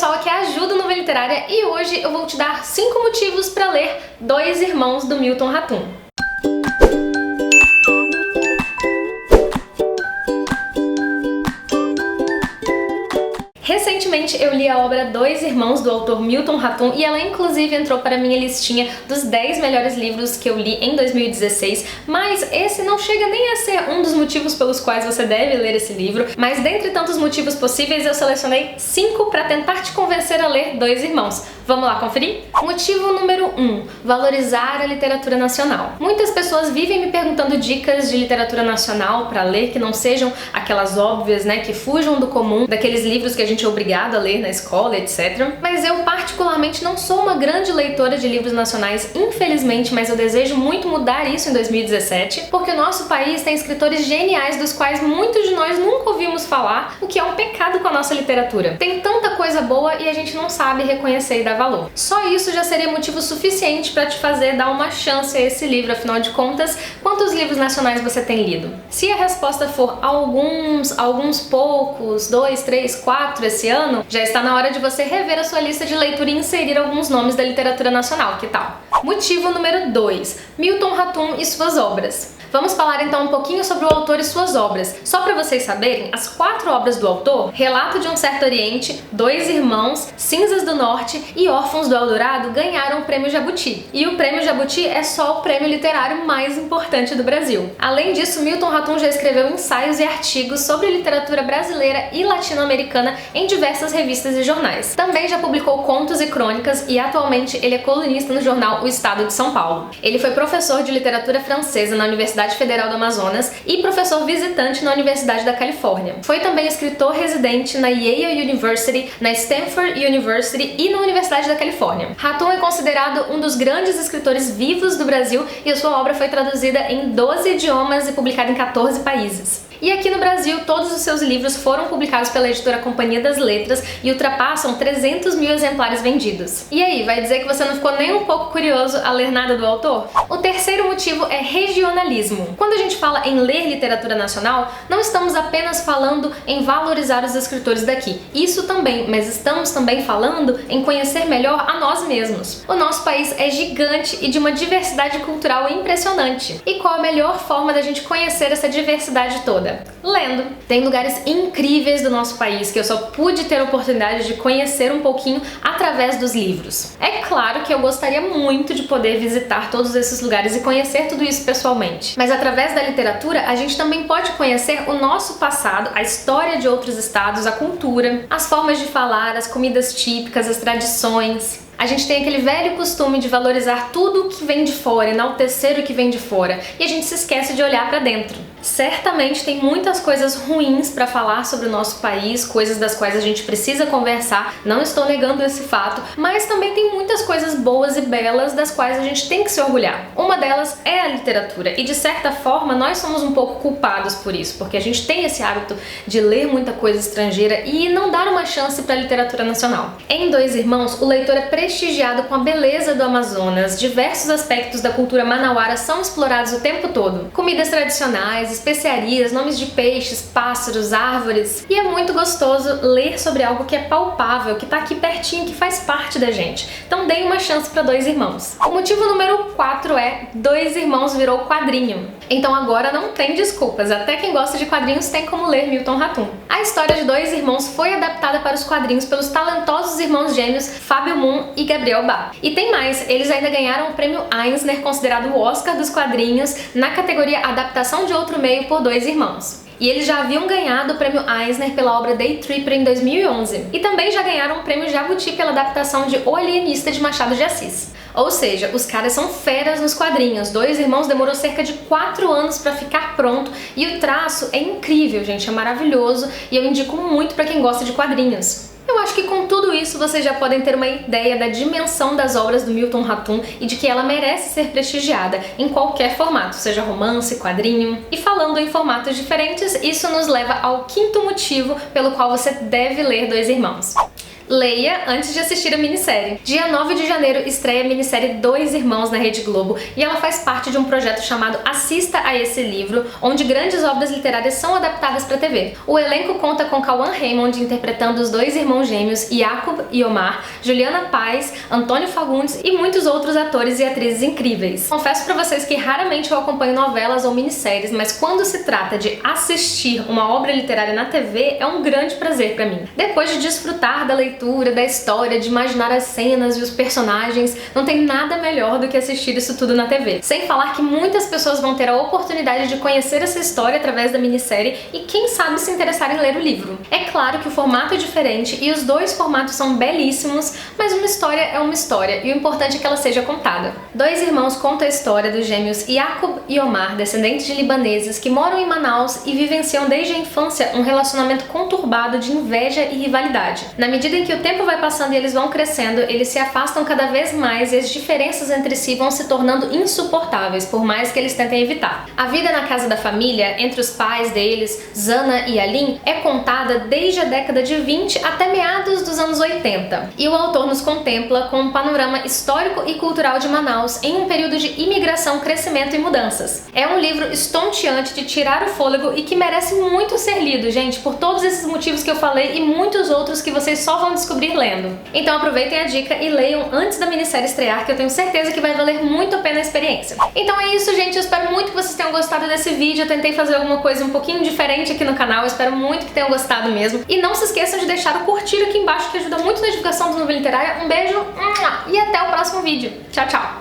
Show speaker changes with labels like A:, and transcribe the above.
A: pessoal, aqui é a Ju do Nuvem Literária e hoje eu vou te dar 5 motivos para ler Dois Irmãos do Milton Ratum. Recentemente eu li a obra Dois Irmãos, do autor Milton Ratum, e ela inclusive entrou para a minha listinha dos 10 melhores livros que eu li em 2016, mas esse não chega nem a ser um dos motivos pelos quais você deve ler esse livro, mas dentre tantos motivos possíveis eu selecionei 5 para tentar te convencer a ler Dois Irmãos. Vamos lá conferir? Motivo número 1. Valorizar a literatura nacional. Muitas pessoas vivem me perguntando dicas de literatura nacional para ler que não sejam aquelas óbvias, né, que fujam do comum, daqueles livros que a gente é obrigado a ler na escola, etc. Mas eu particularmente não sou uma grande leitora de livros nacionais, infelizmente, mas eu desejo muito mudar isso em 2017, porque o nosso país tem escritores geniais dos quais muitos de nós nunca ouvimos falar, o que é um pecado com a nossa literatura. Tem tanta coisa boa e a gente não sabe reconhecer e dar valor. Só isso já seria motivo suficiente para te fazer dar uma chance a esse livro, afinal de contas, quantos livros nacionais você tem lido? Se a resposta for alguns poucos, 2, 3, 4 esse ano, já está na hora de você rever a sua lista de leitura e inserir alguns nomes da literatura nacional, que tal? Motivo número 2. Milton Ratum e suas obras. Vamos falar então um pouquinho sobre o autor e suas obras. Só para vocês saberem, as 4 obras do autor, Relato de um Certo Oriente, Dois Irmãos, Cinzas do Norte e Órfãos do Eldorado, ganharam o Prêmio Jabuti. E o Prêmio Jabuti é só o prêmio literário mais importante do Brasil. Além disso, Milton Ratum já escreveu ensaios e artigos sobre literatura brasileira e latino-americana em diversas revistas e jornais. Também já publicou contos e crônicas e atualmente ele é colunista no jornal O Estado de São Paulo. Ele foi professor de literatura francesa na Universidade Federal do Amazonas e professor visitante na Universidade da Califórnia. Foi também escritor residente na Yale University, na Stanford University e na Universidade da Califórnia. Ratum é considerado um dos grandes escritores vivos do Brasil e a sua obra foi traduzida em 12 idiomas e publicada em 14 países. E aqui no Brasil, todos os seus livros foram publicados pela editora Companhia das Letras e ultrapassam 300 mil exemplares vendidos. E aí, vai dizer que você não ficou nem um pouco curioso a ler nada do autor? O terceiro motivo é regionalismo. Quando a gente fala em ler literatura nacional, não estamos apenas falando em valorizar os escritores daqui. Isso também, mas estamos também falando em conhecer melhor a nós mesmos. O nosso país é gigante e de uma diversidade cultural impressionante. E qual a melhor forma da gente conhecer essa diversidade toda? Lendo. Tem lugares incríveis do nosso país que eu só pude ter a oportunidade de conhecer um pouquinho através dos livros. É claro que eu gostaria muito de poder visitar todos esses lugares e conhecer tudo isso pessoalmente, mas através da literatura a gente também pode conhecer o nosso passado, a história de outros estados, a cultura, as formas de falar, as comidas típicas, as tradições. A gente tem aquele velho costume de valorizar tudo que vem de fora, enaltecer o que vem de fora, e a gente se esquece de olhar para dentro. Certamente tem muitas coisas ruins para falar sobre o nosso país, coisas das quais a gente precisa conversar, não estou negando esse fato, mas também tem muitas coisas boas e belas das quais a gente tem que se orgulhar. Uma delas é a literatura, e de certa forma nós somos um pouco culpados por isso, porque a gente tem esse hábito de ler muita coisa estrangeira e não dar uma chance para a literatura nacional. Em Dois Irmãos, o leitor é prestigiado com a beleza do Amazonas, diversos aspectos da cultura manauara são explorados o tempo todo. Comidas tradicionais, especiarias, nomes de peixes, pássaros, árvores. E é muito gostoso ler sobre algo que é palpável, que tá aqui pertinho, que faz parte da gente. Então deem uma chance para Dois Irmãos. O motivo número 4 é Dois Irmãos virou quadrinho. Então agora não tem desculpas, até quem gosta de quadrinhos tem como ler Milton Ratum. A história de Dois Irmãos foi adaptada para os quadrinhos pelos talentosos irmãos gêmeos Fábio Moon e Gabriel Bá. E tem mais, eles ainda ganharam o prêmio Eisner, considerado o Oscar dos quadrinhos, na categoria Adaptação de Outro Meio por Dois Irmãos. E eles já haviam ganhado o prêmio Eisner pela obra Day Tripper em 2011. E também já ganharam o prêmio Jabuti pela adaptação de O Alienista de Machado de Assis. Ou seja, os caras são feras nos quadrinhos. Dois Irmãos demorou cerca de 4 anos para ficar pronto e o traço é incrível, gente, é maravilhoso e eu indico muito para quem gosta de quadrinhos. Eu acho que com tudo isso vocês já podem ter uma ideia da dimensão das obras do Milton Ratum e de que ela merece ser prestigiada em qualquer formato, seja romance, quadrinho. E falando em formatos diferentes, isso nos leva ao 5º motivo pelo qual você deve ler Dois Irmãos. leia antes de assistir a minissérie. Dia 9 de janeiro estreia a minissérie Dois Irmãos na Rede Globo e ela faz parte de um projeto chamado Assista a Esse Livro, onde grandes obras literárias são adaptadas para TV. O elenco conta com Cauã Raymond interpretando os dois irmãos gêmeos Jacob e Omar, Juliana Paz, Antônio Fagundes e muitos outros atores e atrizes incríveis. Confesso pra vocês que raramente eu acompanho novelas ou minisséries, mas quando se trata de assistir uma obra literária na TV é um grande prazer pra mim. Depois de desfrutar da leitura, da história, de imaginar as cenas e os personagens, não tem nada melhor do que assistir isso tudo na TV. Sem falar que muitas pessoas vão ter a oportunidade de conhecer essa história através da minissérie e quem sabe se interessar em ler o livro. É claro que o formato é diferente e os dois formatos são belíssimos, mas uma história é uma história e o importante é que ela seja contada. Dois Irmãos conta a história dos gêmeos Jacob e Omar, descendentes de libaneses que moram em Manaus e vivenciam desde a infância um relacionamento conturbado de inveja e rivalidade. Na medida em que o tempo vai passando e eles vão crescendo, eles se afastam cada vez mais e as diferenças entre si vão se tornando insuportáveis, por mais que eles tentem evitar. A vida na casa da família, entre os pais deles, Zana e Aline, é contada desde a década de 20 até meados dos anos 80. E o autor nos contempla com um panorama histórico e cultural de Manaus em um período de imigração, crescimento e mudanças. É um livro estonteante de tirar o fôlego e que merece muito ser lido, gente, por todos esses motivos que eu falei e muitos outros que vocês só vão descobrir lendo. Então aproveitem a dica e leiam antes da minissérie estrear, que eu tenho certeza que vai valer muito a pena a experiência. Então é isso, gente, eu espero muito que vocês tenham gostado desse vídeo. Eu tentei fazer alguma coisa um pouquinho diferente aqui no canal, eu espero muito que tenham gostado mesmo. E não se esqueçam de deixar o curtir aqui embaixo, que ajuda muito na divulgação do Nuvem Literária. Um beijo e até o próximo vídeo. Tchau, tchau!